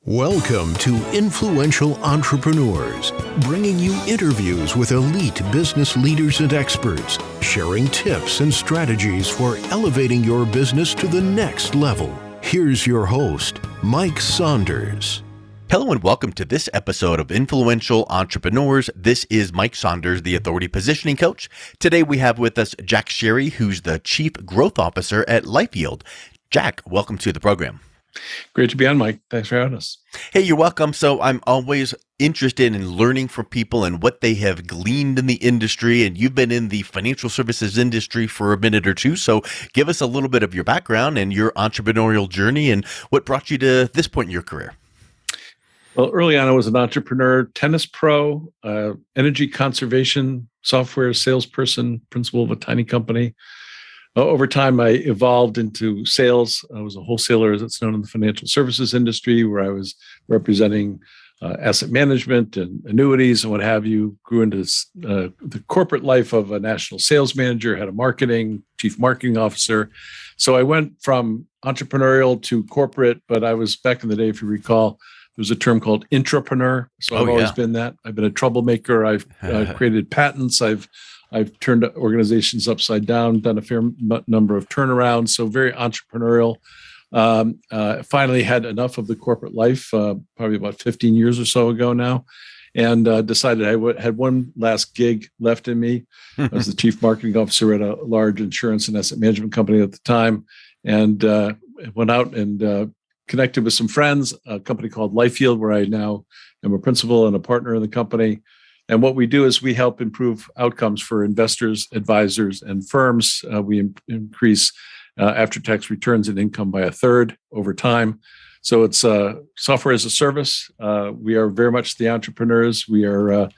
Welcome to Influential Entrepreneurs, bringing you interviews with elite business leaders and experts, sharing tips and strategies for elevating your business to the next level. Here's your host, Mike Saunders. Hello and welcome to this episode of Influential Entrepreneurs. This is Mike Saunders, the Authority Positioning Coach. Today we have with us Jack Sharry, who's the Chief Growth Officer at LifeYield. Jack, welcome to the program. Great to be on, Mike. Thanks for having us. Hey, you're welcome. So I'm always interested in learning from people and what they have gleaned in the industry. And you've been in the financial services industry for a minute or two. So give us a little bit of your background and your entrepreneurial journey and what brought you to this point in your career. Well, early on, I was an entrepreneur, tennis pro, energy conservation software salesperson, principal of a tiny company. Over time, I evolved into sales. I was a wholesaler, as it's known in the financial services industry, where I was representing asset management and annuities and what have you. Grew into the corporate life of a national sales manager, had a marketing, chief marketing officer. So I went from entrepreneurial to corporate, but I was, back in the day, if you recall, there was a term called intrapreneur. So I've always been that. I've been a troublemaker. I've created patents. I've turned organizations upside down, done a fair number of turnarounds, so very entrepreneurial. Finally had enough of the corporate life, probably about 15 years or so ago now, and decided I had one last gig left in me. I was the chief marketing officer at a large insurance and asset management company at the time, and went out and connected with some friends, a company called LifeYield, where I now am a principal and a partner in the company. And what we do is we help improve outcomes for investors, advisors, and firms. We increase after-tax returns and income by a third over time. So it's software as a service. We are very much the entrepreneurs. We are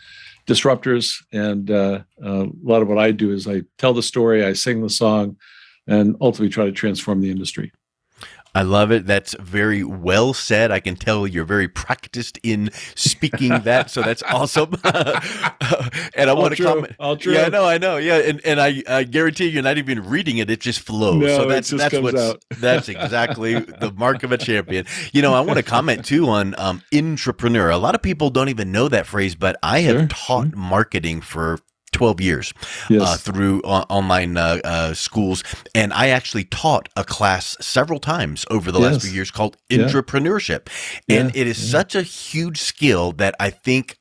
disruptors. And a lot of what I do is I tell the story, I sing the song, and ultimately try to transform the industry. I love it. That's very well said. I can tell you're very practiced in speaking that, so that's awesome. And I want to comment. All true. Yeah, I know. Yeah, and I guarantee you're not even reading it; it just flows. No, so that's exactly the mark of a champion. You know, I want to comment too on intrapreneur. A lot of people don't even know that phrase, but I have taught marketing for 12 years through online schools. And I actually taught a class several times over the last few years called intrapreneurship. And it is such a huge skill that I think,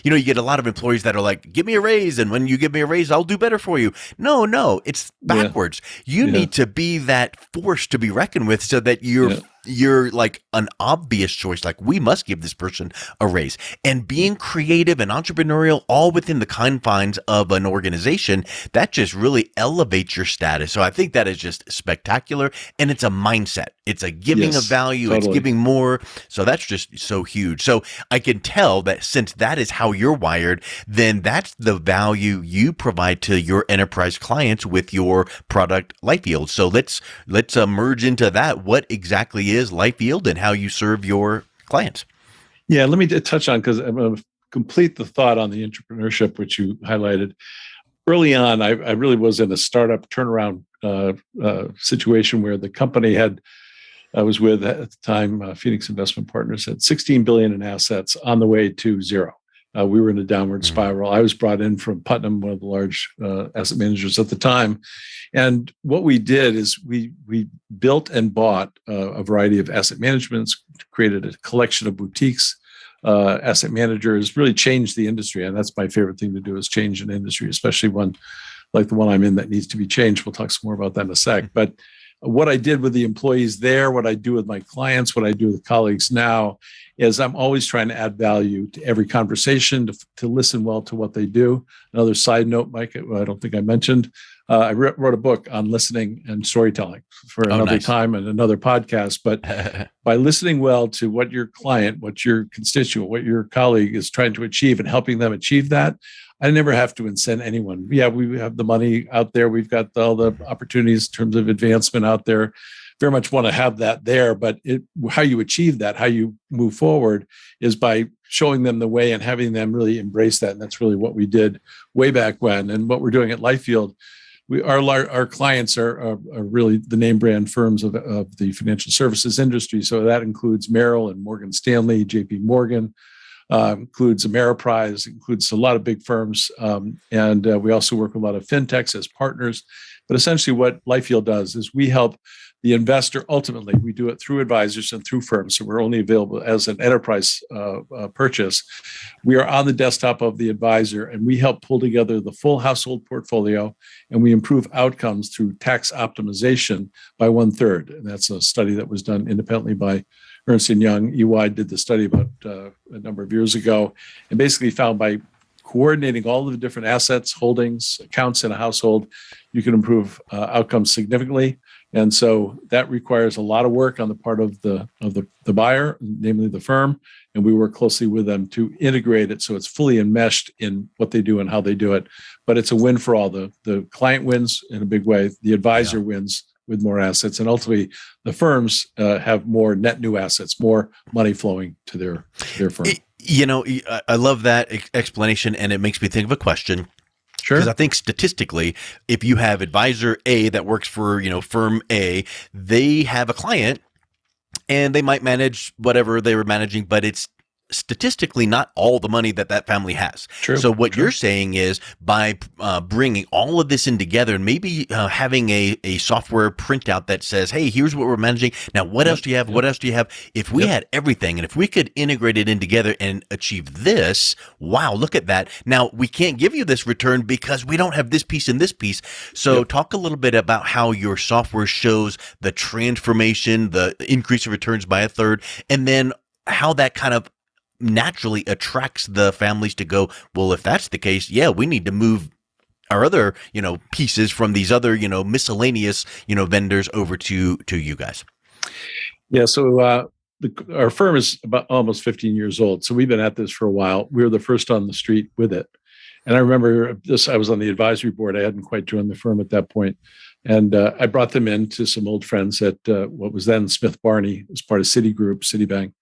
you get a lot of employees that are like, give me a raise. And when you give me a raise, I'll do better for you. No, it's backwards. You need to be that force to be reckoned with so that you're like an obvious choice, like we must give this person a raise. And being creative and entrepreneurial all within the confines of an organization, that just really elevates your status. So I think that is just spectacular. And it's a mindset. It's a giving of value. Totally. It's giving more. So that's just so huge. So I can tell that since that is how you're wired, then that's the value you provide to your enterprise clients with your product LifeYield. So let's merge into that. What exactly is LifeYield and how you serve your clients? Yeah, let me touch on, because I'm going to complete the thought on the entrepreneurship, which you highlighted. Early on, I really was in a startup turnaround situation where the company I was with at the time, Phoenix Investment Partners, had $16 billion in assets on the way to zero. We were in a downward spiral. I was brought in from Putnam, one of the large asset managers at the time. And what we did is we built and bought a variety of asset managements, created a collection of boutiques, asset managers, really changed the industry. And that's my favorite thing to do, is change an industry, especially one like the one I'm in that needs to be changed. We'll talk some more about that in a sec. But what I did with the employees there, what I do with my clients, what I do with colleagues now, is I'm always trying to add value to every conversation, to listen well to what they do. Another side note, Mike, I don't think I mentioned, I wrote a book on listening and storytelling for another time and another podcast. But by listening well to what your client, what your constituent, what your colleague is trying to achieve and helping them achieve that, I never have to incent anyone. Yeah, we have the money out there. We've got all the opportunities in terms of advancement out there. Very much want to have that there, but how you achieve that, how you move forward, is by showing them the way and having them really embrace that. And that's really what we did way back when. And what we're doing at LifeYield, our clients are really the name brand firms of the financial services industry. So that includes Merrill and Morgan Stanley, J.P. Morgan, includes Ameriprise, includes a lot of big firms, and we also work with a lot of fintechs as partners. But essentially, what LifeYield does is we help the investor. Ultimately, we do it through advisors and through firms. So we're only available as an enterprise purchase. We are on the desktop of the advisor, and we help pull together the full household portfolio, and we improve outcomes through tax optimization by 1/3. And that's a study that was done independently by Ernst & Young. EY did the study about a number of years ago, and basically found by coordinating all of the different assets, holdings, accounts in a household, you can improve outcomes significantly. And so that requires a lot of work on the part of the buyer, namely the firm, and we work closely with them to integrate it so it's fully enmeshed in what they do and how they do it. But it's a win for all. The client wins in a big way, the advisor wins with more assets, and ultimately the firms have more net new assets, more money flowing to their firm. I love that explanation, and it makes me think of a question. Sure. Because I think statistically, if you have advisor A that works for, firm A, they have a client and they might manage whatever they were managing, but it's statistically not all the money that family has. True. So what you're saying is by bringing all of this in together and maybe having a software printout that says, hey, here's what we're managing. Now, what else do you have? What else do you have? If we had everything and if we could integrate it in together and achieve this, wow, look at that. Now, we can't give you this return because we don't have this piece and this piece. So talk a little bit about how your software shows the transformation, the increase of returns by 1/3, and then how that kind of naturally attracts the families to go, well, if that's the case, we need to move our other, pieces from these other, miscellaneous, vendors over to you guys. Yeah. So our firm is about almost 15 years old. So we've been at this for a while. We were the first on the street with it. And I remember I was on the advisory board. I hadn't quite joined the firm at that point. And I brought them in to some old friends at what was then Smith Barney. It was part of Citigroup, Citibank.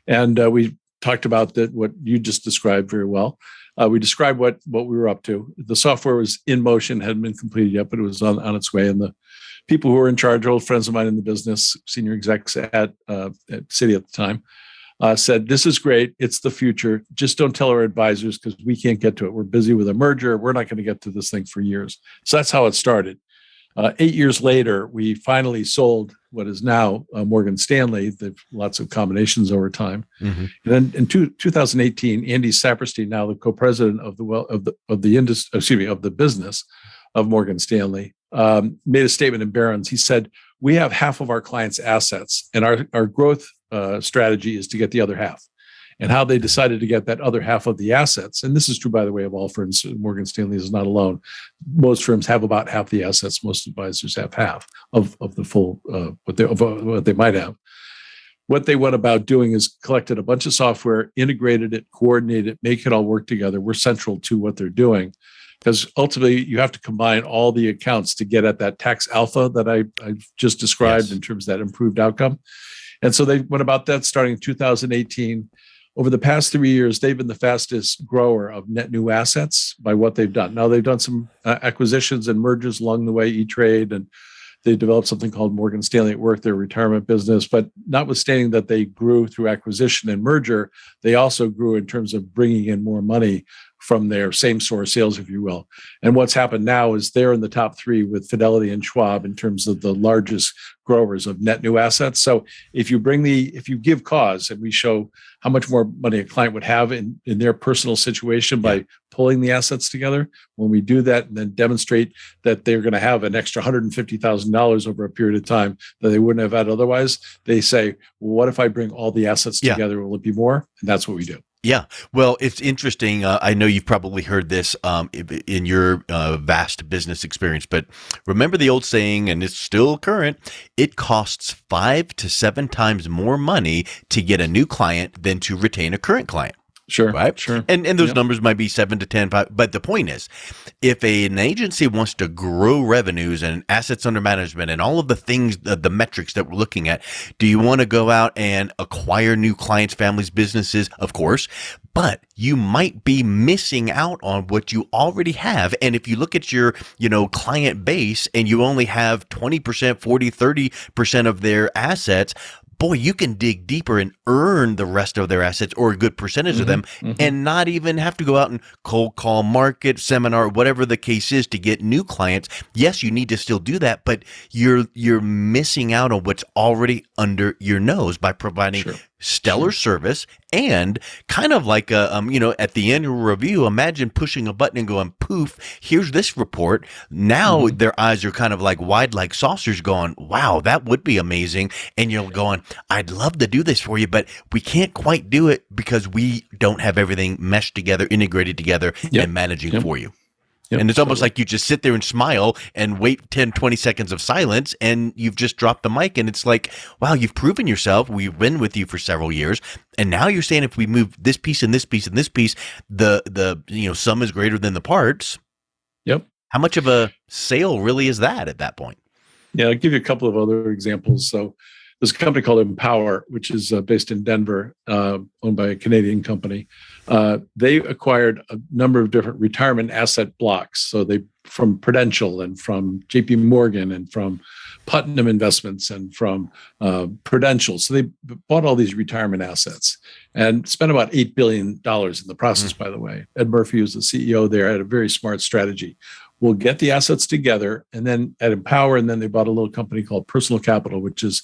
And we talked about what you just described very well. We described what we were up to. The software was in motion, hadn't been completed yet, but it was on its way. And the people who were in charge, old friends of mine in the business, senior execs at Citi at the time, said, this is great. It's the future. Just don't tell our advisors because we can't get to it. We're busy with a merger. We're not going to get to this thing for years. So that's how it started. 8 years later, we finally sold what is now Morgan Stanley. There's lots of combinations over time. Mm-hmm. And then in 2018, Andy Saperstein, now the co-president of the business of Morgan Stanley, made a statement in Barron's. He said, "We have half of our clients' assets, and our growth strategy is to get the other half." And how they decided to get that other half of the assets, and this is true, by the way, of all firms. Morgan Stanley is not alone. Most firms have about half the assets. Most advisors have half of the full what they might have. What they went about doing is collected a bunch of software, integrated it, coordinated it, make it all work together. We're central to what they're doing, because ultimately you have to combine all the accounts to get at that tax alpha that I just described in terms of that improved outcome. And so they went about that starting in 2018. Over the past 3 years, they've been the fastest grower of net new assets by what they've done. Now, they've done some acquisitions and mergers along the way, E-Trade, and they developed something called Morgan Stanley at Work, their retirement business. But notwithstanding that they grew through acquisition and merger, they also grew in terms of bringing in more money from their same source sales, if you will. And what's happened now is they're in the top 3 with Fidelity and Schwab in terms of the largest growers of net new assets. So if you give cause, and we show how much more money a client would have in their personal situation by pulling the assets together, when we do that and then demonstrate that they're going to have an extra $150,000 over a period of time that they wouldn't have had otherwise, they say, well, what if I bring all the assets together? Will it be more? And that's what we do. Yeah. Well, it's interesting. I know you've probably heard this in your vast business experience, but remember the old saying, and it's still current, it costs 5 to 7 times more money to get a new client than to retain a current client. Sure. Right. Sure. And those numbers might be 7 to 10, but the point is, if an agency wants to grow revenues and assets under management and all of the things, the metrics that we're looking at, do you want to go out and acquire new clients, families, businesses? Of course, but you might be missing out on what you already have. And if you look at your, client base and you only have 20%, 40, 30% of their assets, boy, you can dig deeper and earn the rest of their assets or a good percentage of them and not even have to go out and cold call, market, seminar, whatever the case is to get new clients. Yes, you need to still do that, but you're missing out on what's already under your nose by providing stellar service and kind of like at the annual review, imagine pushing a button and going, poof, here's this report. Now their eyes are kind of like wide like saucers going, wow, that would be amazing. And you're going, I'd love to do this for you, but we can't quite do it because we don't have everything meshed together, integrated together and managing for you. Yep, and it's almost like you just sit there and smile and wait 10, 20 seconds of silence and you've just dropped the mic. And it's like, wow, you've proven yourself. We've been with you for several years. And now you're saying if we move this piece and this piece and this piece, the sum is greater than the parts. Yep. How much of a sale really is that at that point? Yeah, I'll give you a couple of other examples. So there's a company called Empower, which is based in Denver, owned by a Canadian company. They acquired a number of different retirement asset blocks. So they from Prudential and from JP Morgan and from Putnam Investments and from Prudential. So they bought all these retirement assets and spent about $8 billion in the process, by the way. Ed Murphy, who's the CEO there, had a very smart strategy. We'll get the assets together, and then at Empower, and then they bought a little company called Personal Capital, which is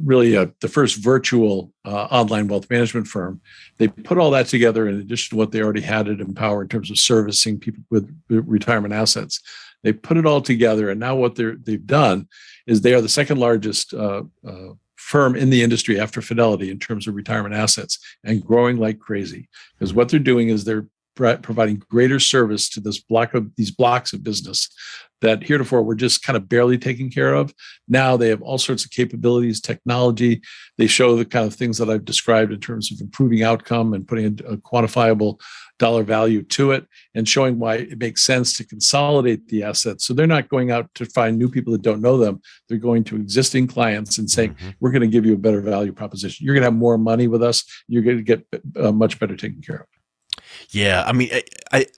really the first virtual online wealth management firm. They put all that together in addition to what they already had at Empower in terms of servicing people with retirement assets. They put it all together, and now what they've done is they are the second largest firm in the industry after Fidelity in terms of retirement assets, and growing like crazy. Because what they're doing is they're providing greater service to these blocks of business that heretofore were just kind of barely taken care of. Now they have all sorts of capabilities, technology. They show the kind of things that I've described in terms of improving outcome and putting a quantifiable dollar value to it and showing why it makes sense to consolidate the assets. So they're not going out to find new people that don't know them. They're going to existing clients and saying, we're going to give you a better value proposition. You're going to have more money with us. You're going to get much better taken care of. Yeah, I mean,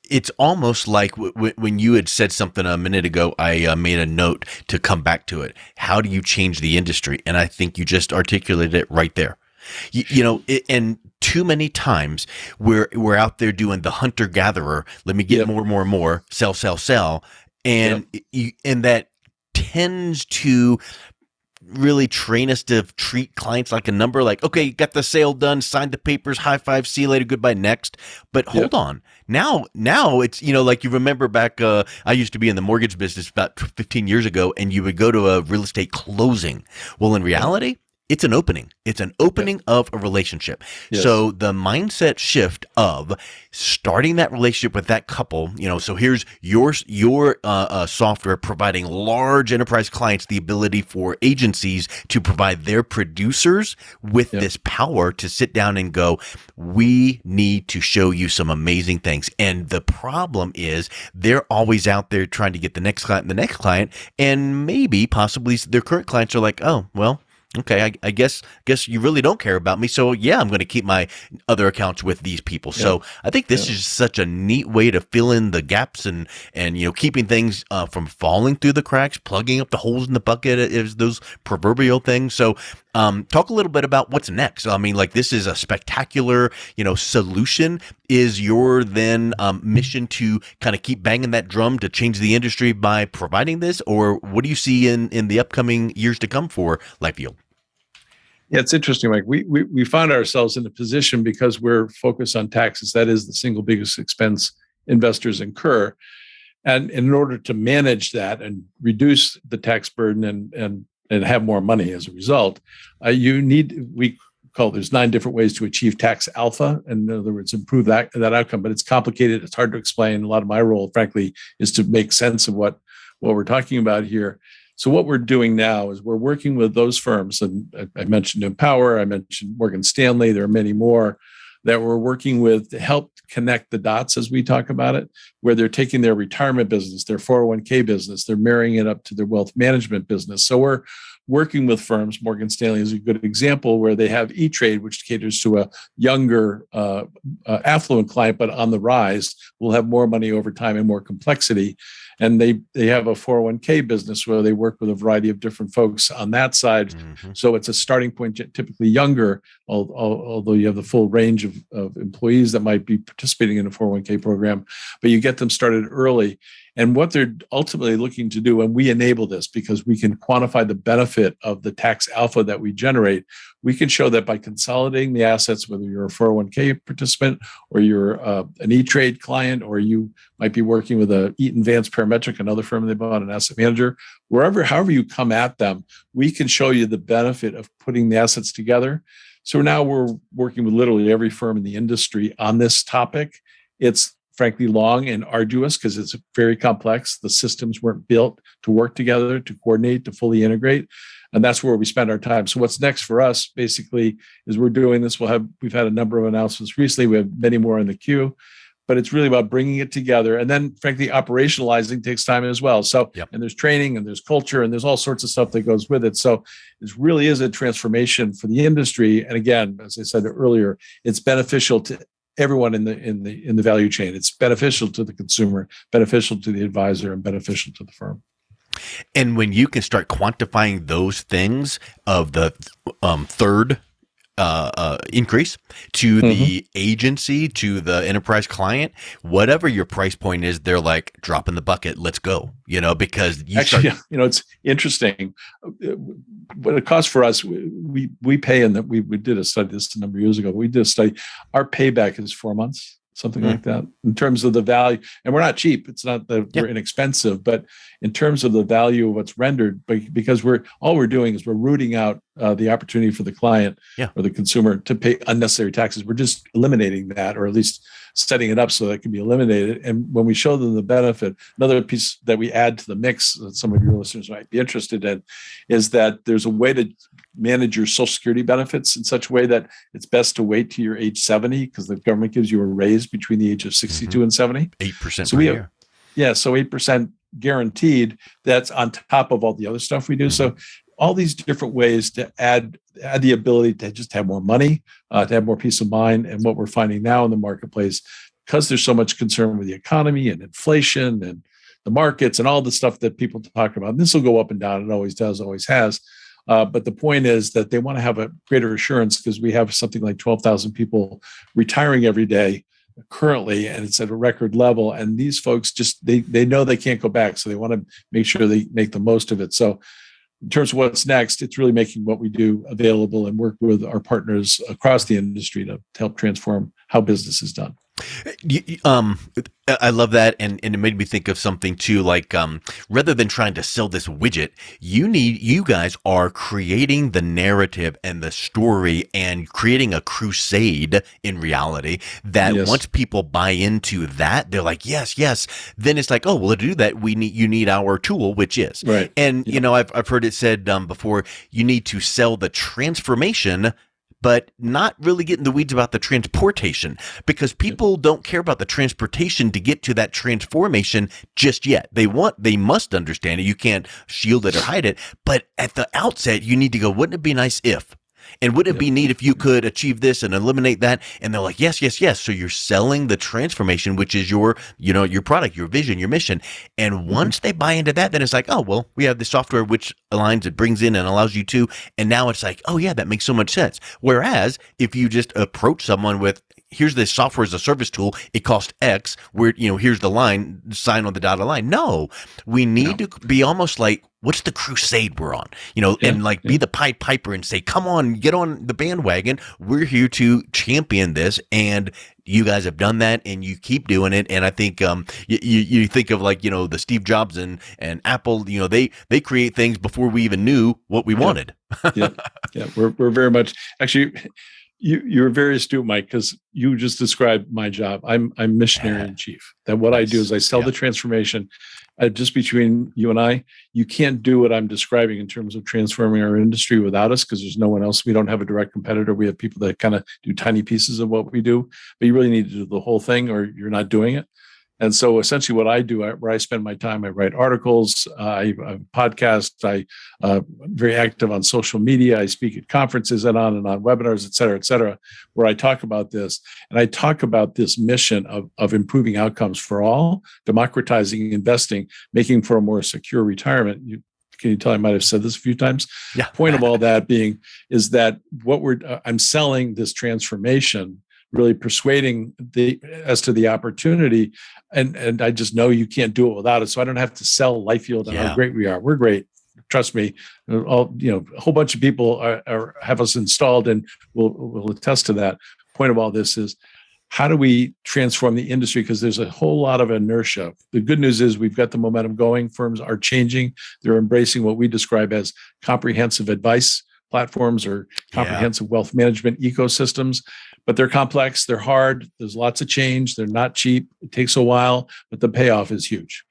it's almost like when you had said something a minute ago, I made a note to come back to it. How do you change the industry? And I think you just articulated it right there. And too many times we're out there doing the hunter-gatherer. Let me get more, sell. And that tends to really train us to treat clients like a number, like, okay, got the sale done, signed the papers, high five, see you later, goodbye, next. But hold on. Now it's, like you remember back, I used to be in the mortgage business about 15 years ago, and you would go to a real estate closing. Well, in reality, it's an opening. It's an opening of a relationship. Yes. So the mindset shift of starting that relationship with that couple, so here's your software providing large enterprise clients the ability for agencies to provide their producers with this power to sit down and go, we need to show you some amazing things. And the problem is they're always out there trying to get the next client, and maybe possibly their current clients are like, oh, well, okay, I guess you really don't care about me. So yeah, I'm going to keep my other accounts with these people. So I think this is such a neat way to fill in the gaps and keeping things from falling through the cracks, plugging up the holes in the bucket is those proverbial things. So talk a little bit about what's next. I mean, like, this is a spectacular, solution. Is your then mission to kind of keep banging that drum to change the industry by providing this, or what do you see in the upcoming years to come for LifeYield? Yeah, it's interesting, Mike. We found ourselves in a position because we're focused on taxes. That is the single biggest expense investors incur. And in order to manage that and reduce the tax burden and have more money as a result, there's 9 different ways to achieve tax alpha. And in other words, improve that outcome, but it's complicated. It's hard to explain. A lot of my role, frankly, is to make sense of what we're talking about here. So what we're doing now is we're working with those firms. And I mentioned Empower, I mentioned Morgan Stanley, there are many more. that we're working with to help connect the dots as we talk about it, where they're taking their retirement business, their 401k business, they're marrying it up to their wealth management business. So we're working with firms. Morgan Stanley is a good example where they have E-Trade, which caters to a younger, affluent client, but on the rise, will have more money over time and more complexity. And they have a 401k business where they work with a variety of different folks on that side. Mm-hmm. So it's a starting point, typically younger, although you have the full range of employees that might be participating in a 401k program, but you get them started early. And what they're ultimately looking to do, and we enable this because we can quantify the benefit of the tax alpha that we generate, we can show that by consolidating the assets, whether you're a 401k participant or you're an E-Trade client, or you might be working with a Eaton Vance Parametric, another firm they bought, an asset manager, however you come at them, we can show you the benefit of putting the assets together. So now we're working with literally every firm in the industry on this topic. It's frankly long and arduous because it's very complex. The systems weren't built to work together, to coordinate, to fully integrate. And that's where we spend our time. So what's next for us basically is we're doing this. We've had a number of announcements recently. We have many more in the queue, but it's really about bringing it together. And then frankly, operationalizing takes time as well. So, And there's training and there's culture and there's all sorts of stuff that goes with it. So this really is a transformation for the industry. And again, as I said earlier, it's beneficial to everyone in the value chain. It's beneficial to the consumer, beneficial to the advisor, and beneficial to the firm. And when you can start quantifying those things of the third increase to the agency, to the enterprise client, whatever your price point is, they're like, drop in the bucket, let's go, because it's interesting. What it costs for us, we pay, and that we did a study this a number of years ago. We did a study. Our payback is 4 months, something like that, in terms of the value. And we're not cheap. It's not that we're inexpensive, but in terms of the value of what's rendered, because all we're doing is we're rooting out the opportunity for the client or the consumer to pay unnecessary taxes. We're just eliminating that, or at least setting it up so that it can be eliminated. And when we show them the benefit, another piece that we add to the mix that some of your listeners might be interested in is that there's a way to manage your Social Security benefits in such a way that it's best to wait till you're age 70, because the government gives you a raise between the age of 62 and 70. 8% so per year. Yeah, so 8% guaranteed. That's on top of all the other stuff we do. So all these different ways to add the ability to just have more money, to have more peace of mind. And what we're finding now in the marketplace, because there's so much concern with the economy and inflation and the markets and all the stuff that people talk about, and this will go up and down. It always does, always has. But the point is that they want to have a greater assurance, because we have something like 12,000 people retiring every day currently, and it's at a record level. And these folks they know they can't go back. So they want to make sure they make the most of it. So in terms of what's next, it's really making what we do available and work with our partners across the industry to help transform how business is done. I love that, and it made me think of something too. Like, rather than trying to sell this widget, you guys are creating the narrative and the story, and creating a crusade in reality. That once people buy into that, they're like, yes. Then it's like, oh well, to do that, you need our tool, which is right. And I've heard it said before, you need to sell the transformation, but not really get in the weeds about the transportation, because people don't care about the transportation to get to that transformation just yet. They must understand it. You can't shield it or hide it. But at the outset, you need to go, wouldn't it be nice if? And wouldn't it be neat if you could achieve this and eliminate that? And they're like, yes. So you're selling the transformation, which is your product, your vision, your mission. And once they buy into that, then it's like, oh, well, we have the software which aligns, it brings in and allows you to. And now it's like, oh yeah, that makes so much sense. Whereas if you just approach someone with, here's this software as a service tool, it costs X, where, here's the line, sign on the dotted line. No, we need to be almost like, what's the crusade we're on? And be the Pied Piper and say, come on, get on the bandwagon. We're here to champion this. And you guys have done that, and you keep doing it. And I think you think of the Steve Jobs and Apple, they create things before we even knew what we wanted. We're very much, actually, You're very astute, Mike, because you just described my job. I'm missionary in chief. That what I do is I sell the transformation. Just between you and I, you can't do what I'm describing in terms of transforming our industry without us, because there's no one else. We don't have a direct competitor. We have people that kind of do tiny pieces of what we do, but you really need to do the whole thing, or you're not doing it. And so essentially what I do, where I spend my time, I write articles, I podcast, I'm very active on social media, I speak at conferences and on webinars, et cetera, where I talk about this. And I talk about this mission of improving outcomes for all, democratizing investing, making for a more secure retirement. Can you tell I might have said this a few times? Yeah. Point of all that being is that I'm selling this transformation, really persuading as to the opportunity. And I just know you can't do it without it. So I don't have to sell LifeYield and how great we are. We're great. Trust me. A whole bunch of people have us installed, and will attest to that. Point of all this is, how do we transform the industry? Because there's a whole lot of inertia. The good news is we've got the momentum going. Firms are changing. They're embracing what we describe as comprehensive advice platforms or comprehensive wealth management ecosystems. But they're complex, they're hard, there's lots of change, they're not cheap, it takes a while, but the payoff is huge.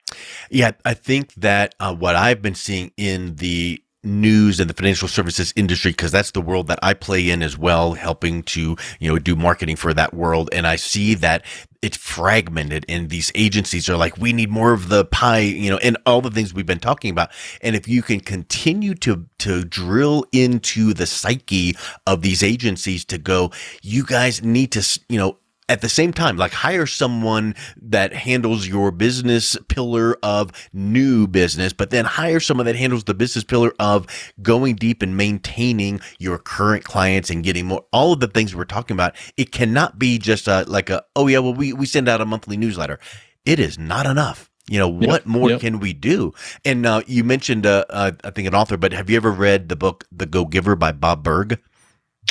Yeah, I think that what I've been seeing in the news and the financial services industry, because that's the world that I play in as well, helping to do marketing for that world, and I see that it's fragmented, and these agencies are like, we need more of the pie, and all the things we've been talking about. And if you can continue to drill into the psyche of these agencies to go, you guys need to, at the same time, like, hire someone that handles your business pillar of new business, but then hire someone that handles the business pillar of going deep and maintaining your current clients and getting more, all of the things we're talking about. It cannot be just we send out a monthly newsletter. It is not enough. What more can we do? And you mentioned, I think, an author, but have you ever read the book, The Go-Giver by Bob Burg?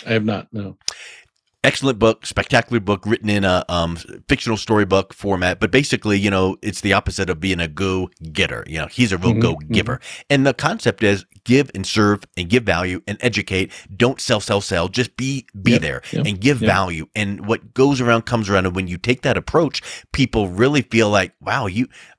I have not, no. Excellent book, spectacular book, written in a fictional storybook format. But basically, it's the opposite of being a go-getter. He's a real go-giver. And the concept is give and serve and give value and educate. Don't sell. Just be there and give value. And what goes around comes around. And when you take that approach, people really feel like, wow,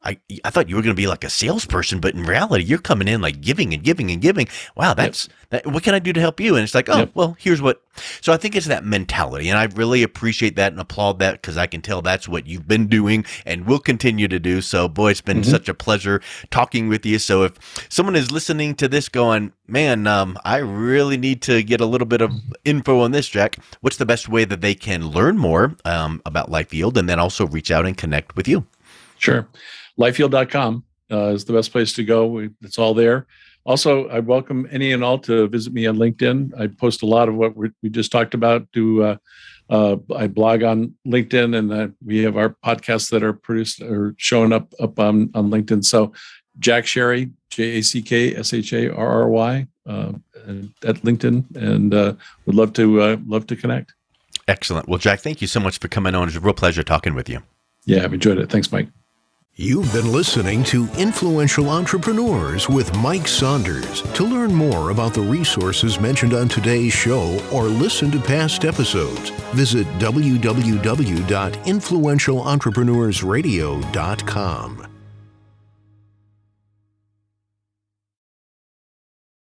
I thought you were going to be like a salesperson, but in reality, you're coming in like giving and giving and giving. Wow, that. What can I do to help you? And it's like, well, here's what. So I think it's that mentality. And I really appreciate that and applaud that, because I can tell that's what you've been doing and will continue to do. So, boy, it's been such a pleasure talking with you. So if someone is listening to this going, man, I really need to get a little bit of info on this, Jack, what's the best way that they can learn more about LifeYield, and then also reach out and connect with you? Sure. LifeYield.com is the best place to go. It's all there. Also, I welcome any and all to visit me on LinkedIn. I post a lot of what we just talked about. I blog on LinkedIn, and we have our podcasts that are produced or showing up on LinkedIn. So, Jack Sharry, JackSharry, at LinkedIn, and would love to connect. Excellent. Well, Jack, thank you so much for coming on. It's a real pleasure talking with you. Yeah, I've enjoyed it. Thanks, Mike. You've been listening to Influential Entrepreneurs with Mike Saunders. To learn more about the resources mentioned on today's show or listen to past episodes, visit www.influentialentrepreneurssradio.com.